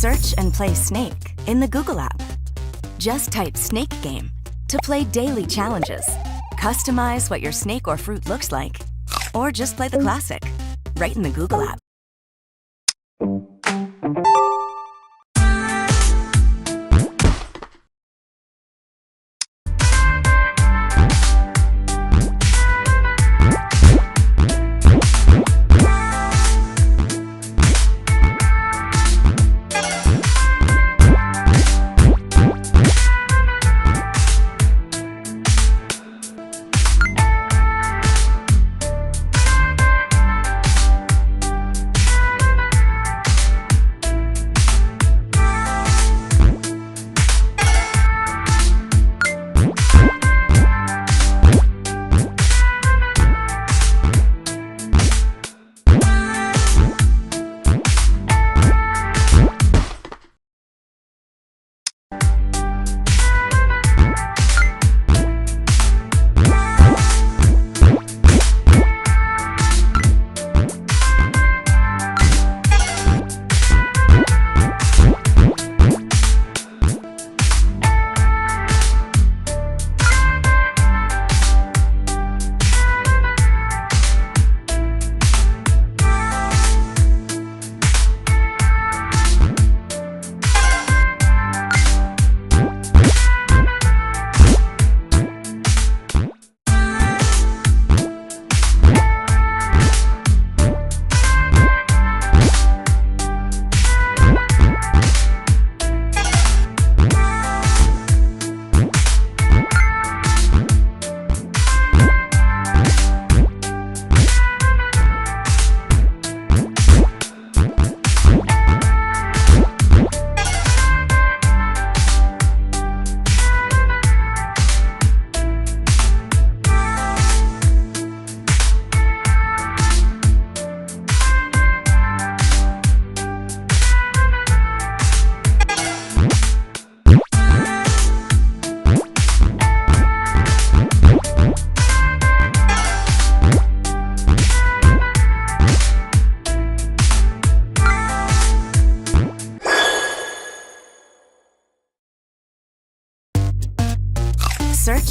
Search and play Snake in the Google app. Just type Snake Game to play daily challenges. Customize what your snake or fruit looks like, or just play the classic right in the Google app.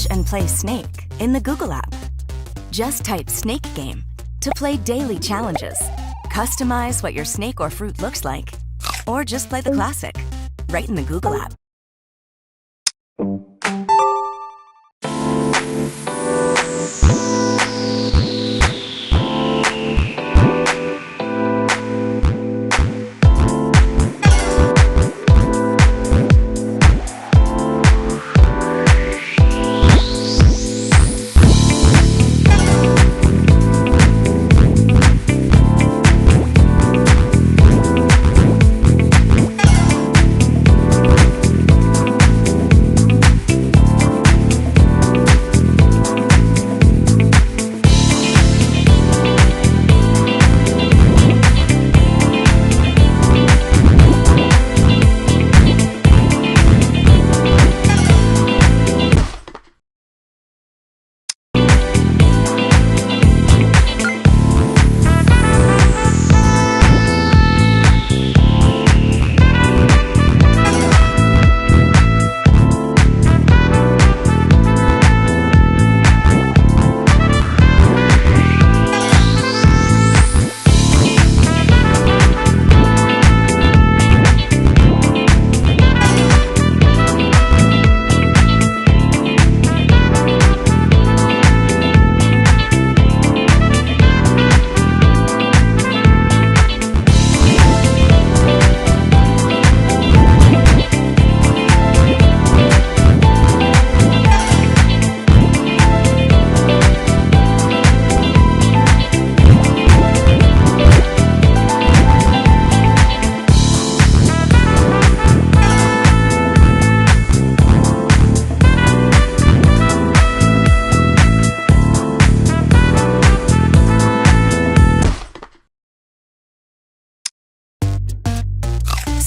Search and play Snake in the Google app. Just type Snake Game to play daily challenges. Customize what your snake or fruit looks like, or just play the classic right in the Google app.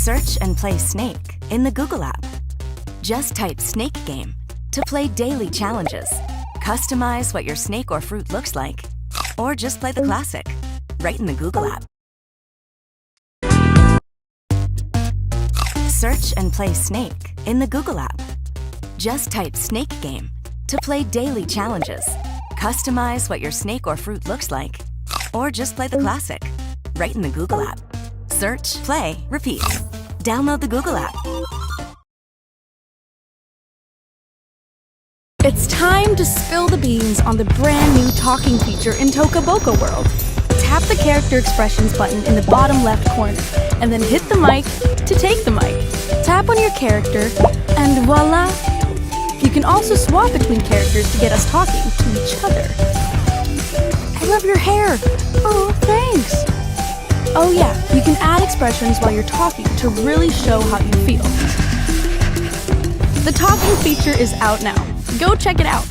Search and play Snake in the Google app. Just type Snake Game to play daily challenges. Customize what your snake or fruit looks like, or just play the classic right in the Google app. Search and play Snake in the Google app. Just type Snake Game to play daily challenges. Customize what your snake or fruit looks like, or just play the classic right in the Google app. Search, play, repeat. Download the Google app. It's time to spill the beans on the brand new talking feature in Toca Boca World. Tap the character expressions button in the bottom left corner, and then hit the mic to take the mic. Tap on your character, and voila! You can also swap between characters to get us talking to each other. I love your hair! Oh, thanks! Oh yeah, you can add expressions while you're talking to really show how you feel. The talking feature is out now. Go check it out!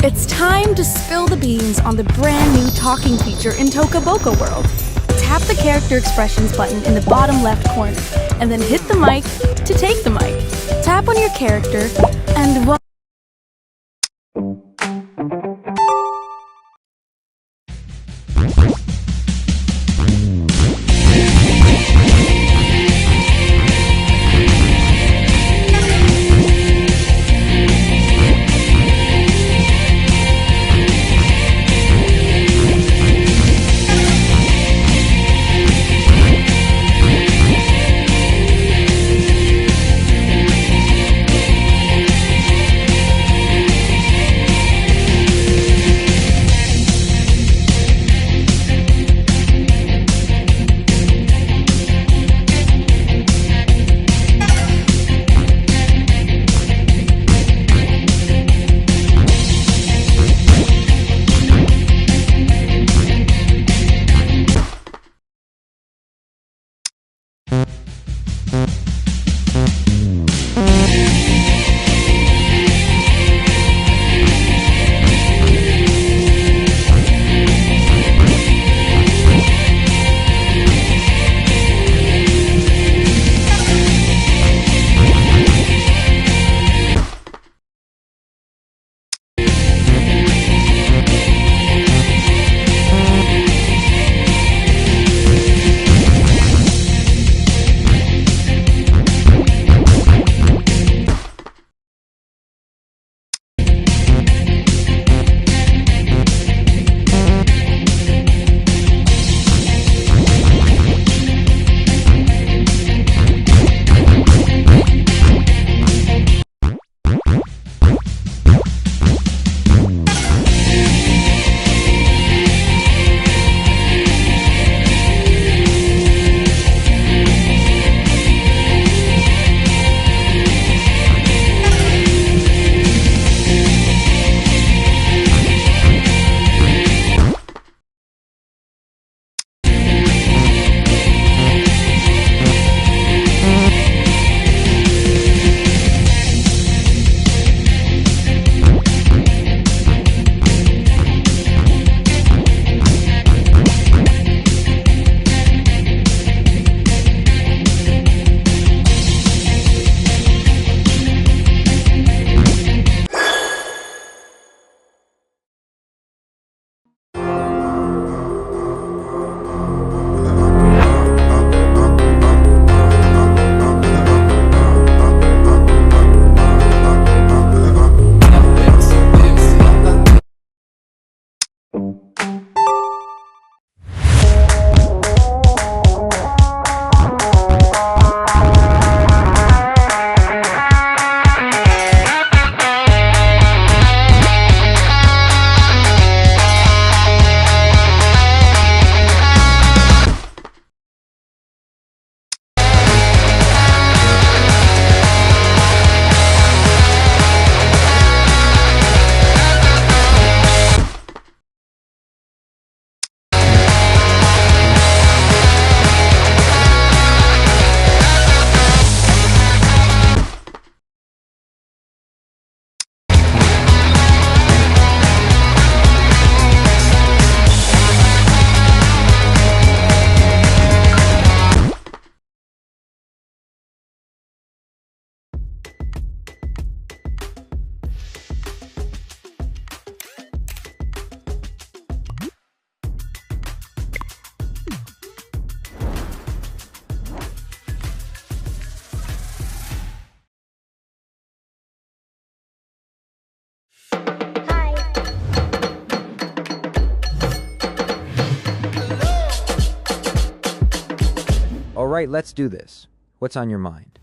It's time to spill the beans on the brand new talking feature in Toca Boca World. Tap the character expressions button in the bottom left corner, and then hit the mic to take the mic. Tap on your character, and voila! All right, let's do this. What's on your mind?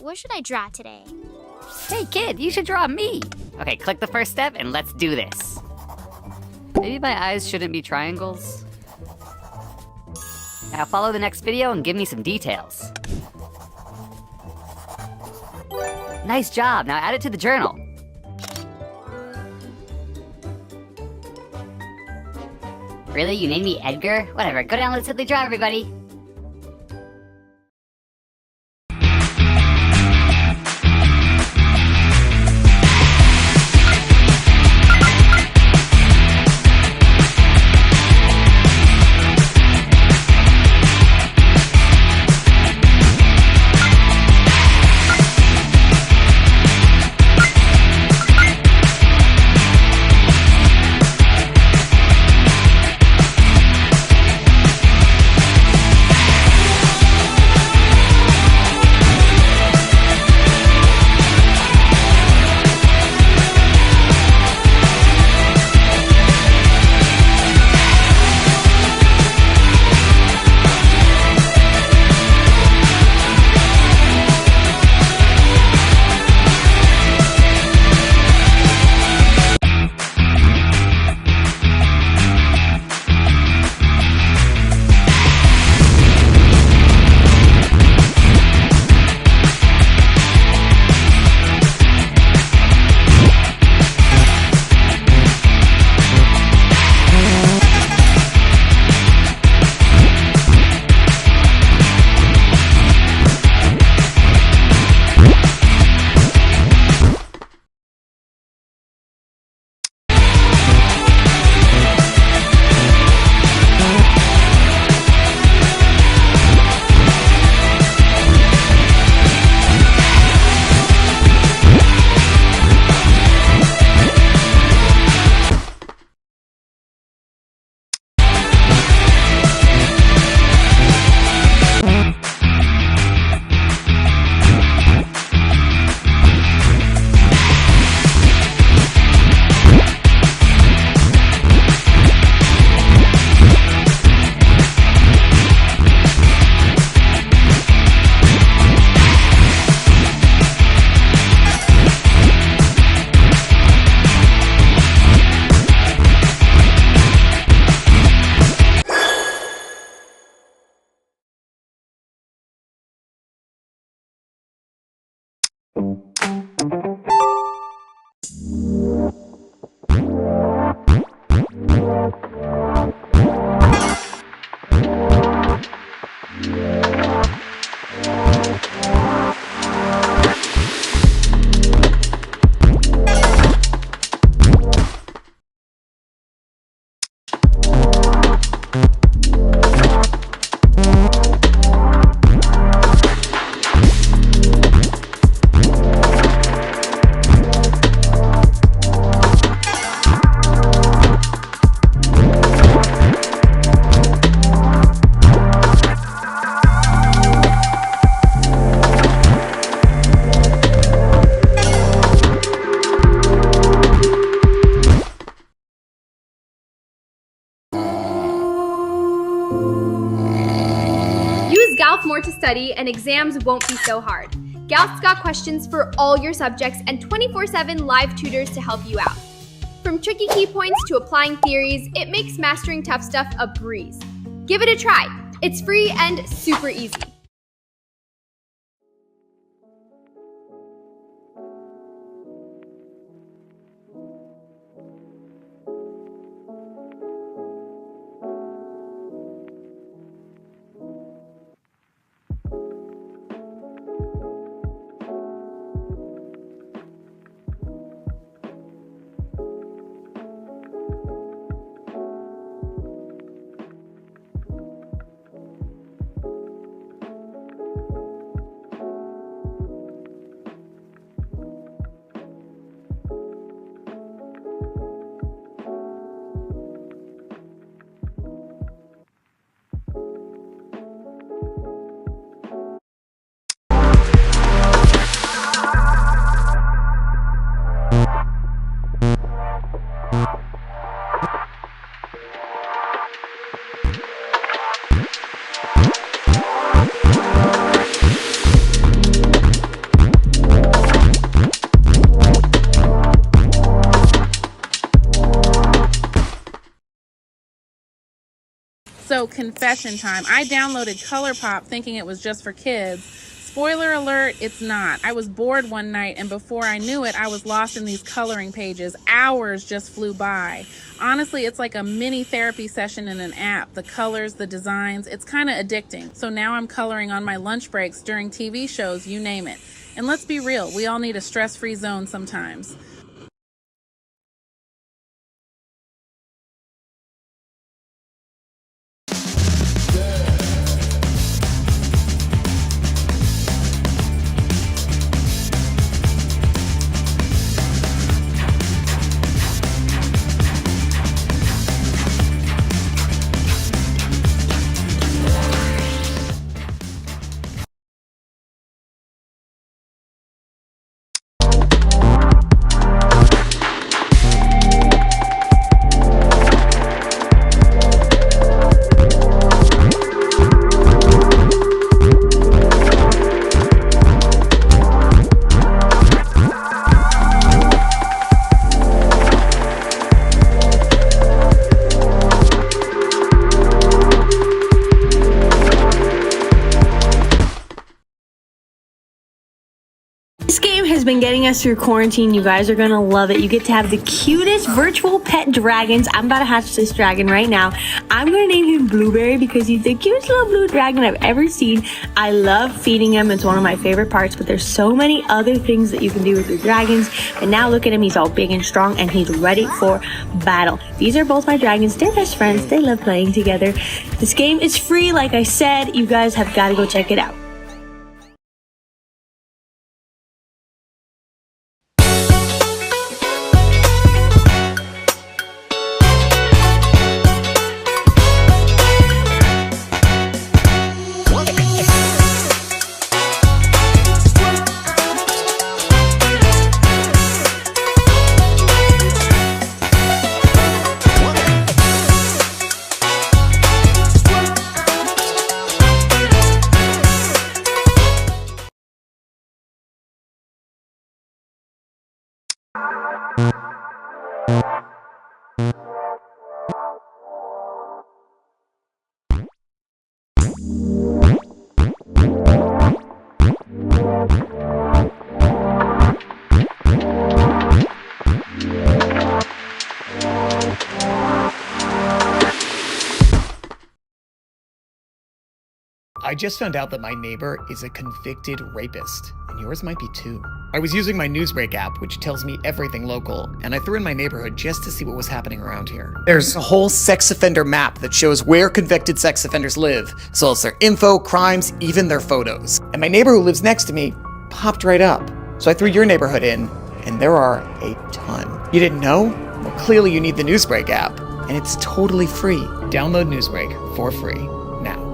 what should I draw today? Hey kid, you should draw me! Okay, click the first step and let's do this. Maybe my eyes shouldn't be triangles. Now follow the next video and give me some details. Nice job, now add it to the journal. Really? You named me Edgar? Whatever, go down, let's simply draw everybody. Galf more to study and exams won't be so hard. Galf's got questions for all your subjects and 24/7 live tutors to help you out. From tricky key points to applying theories, it makes mastering tough stuff a breeze. Give it a try. It's free and super easy. So, confession time. I downloaded ColourPop thinking it was just for kids. Spoiler alert, it's not. I was bored one night, and before I knew it, I was lost in these coloring pages. Hours just flew by. Honestly, it's like a mini therapy session in an app. The colors, the designs, it's kind of addicting. So now I'm coloring on my lunch breaks, during TV shows, you name it. And let's be real, we all need a stress-free zone sometimes. This game has been getting us through quarantine. You guys are gonna love it. You get to have the cutest virtual pet dragons. I'm about to hatch this dragon right now. I'm gonna name him Blueberry because he's the cutest little blue dragon I've ever seen. I love feeding him. It's one of my favorite parts, but there's so many other things that you can do with your dragons. And now look at him. He's all big and strong and he's ready for battle. These are both my dragons. They're best friends. They love playing together. This game is free. Like I said, you guys have got to go check it out. I just found out that my neighbor is a convicted rapist, and yours might be too. I was using my Newsbreak app, which tells me everything local, and I threw in my neighborhood just to see what was happening around here. There's a whole sex offender map that shows where convicted sex offenders live, as well as their info, crimes, even their photos. And my neighbor who lives next to me popped right up. So I threw your neighborhood in, and there are a ton. You didn't know? Well, clearly you need the Newsbreak app, and it's totally free. Download Newsbreak for free now.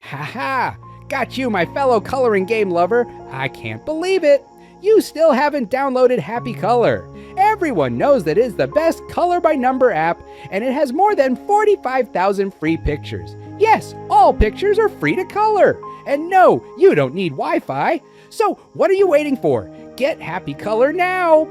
Haha! Got you, my fellow coloring game lover. I can't believe it. You still haven't downloaded Happy Color. Everyone knows that it is the best color by number app, and it has more than 45,000 free pictures. Yes, all pictures are free to color. And no, you don't need Wi-Fi. So what are you waiting for? Get Happy Color now.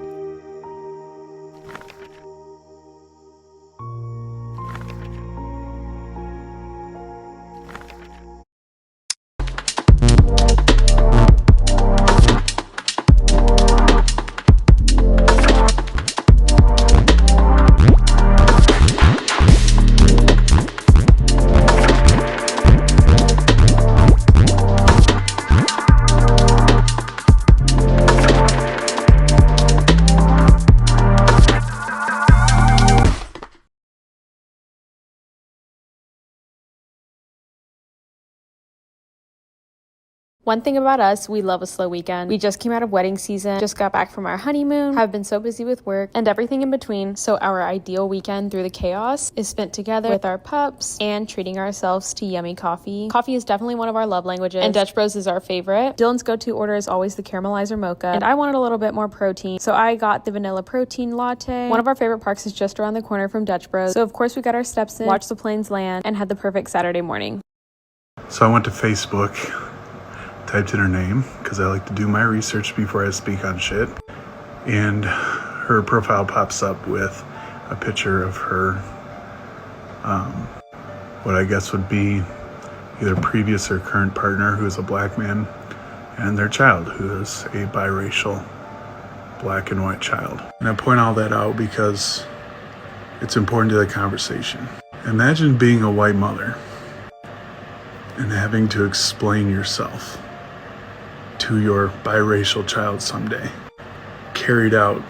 One thing about us, we love a slow weekend. We just came out of wedding season, just got back from our honeymoon, have been so busy with work and everything in between. So our ideal weekend through the chaos is spent together with our pups and treating ourselves to yummy coffee. Coffee is definitely one of our love languages, and Dutch Bros is our favorite. Dylan's go-to order is always the caramelizer mocha, and I wanted a little bit more protein, so I got the vanilla protein latte. One of our favorite parks is just around the corner from Dutch Bros, so of course we got our steps in, watched the planes land, and had the perfect Saturday morning. So I went to Facebook, typed in her name because I like to do my research before I speak on shit, and her profile pops up with a picture of her, what I guess would be either previous or current partner, who is a black man, and their child, who is a biracial black and white child. And I point all that out because it's important to the conversation. Imagine being a white mother and having to explain yourself to your biracial child someday, carried out